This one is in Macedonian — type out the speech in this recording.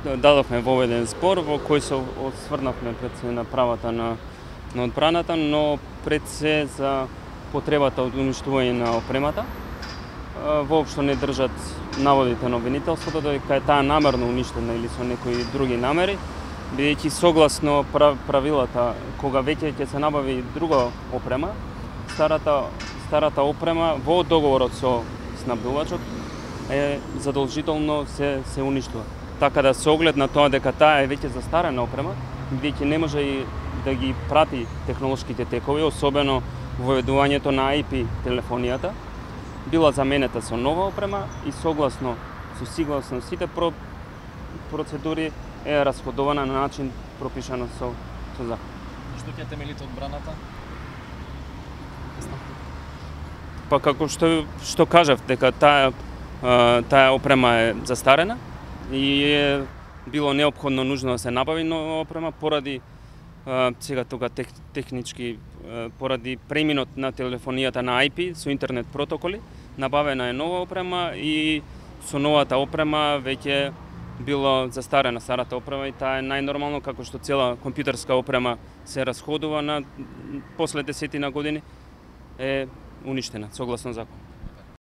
Дадохме воведен збор во кој се осврнавме пред се на правата на одбраната, но пред се за потребата од уништување на опремата. Воопшто не држат наводите на обвинителството дека е таа намерно уништена или со некои други намери, бидејќи согласно правилата, кога веќе ќе се набави друга опрема, старата опрема во договорот со снабдувачот е задолжително се уништува. Така да со оглед на тоа дека таа е веќе застарена опрема, бидејќи не може и да ги прати технолошките текови, особено воведувањето на IP телефонијата, била заменета со нова опрема и согласно сите процедури е расходована на начин пропишано со закон. Што ќе темелите одбраната? Па како што кажав, дека таа опрема е застарена и е било неопходно нужно да се набави нова опрема поради сега тога технички поради преминот на телефонијата на IP со интернет протоколи, набавена е нова опрема и со новата опрема веќе било застарена старата опрема и таа е најнормално како што цела компјутерска опрема се расходува после десетина години е уништена согласно закон.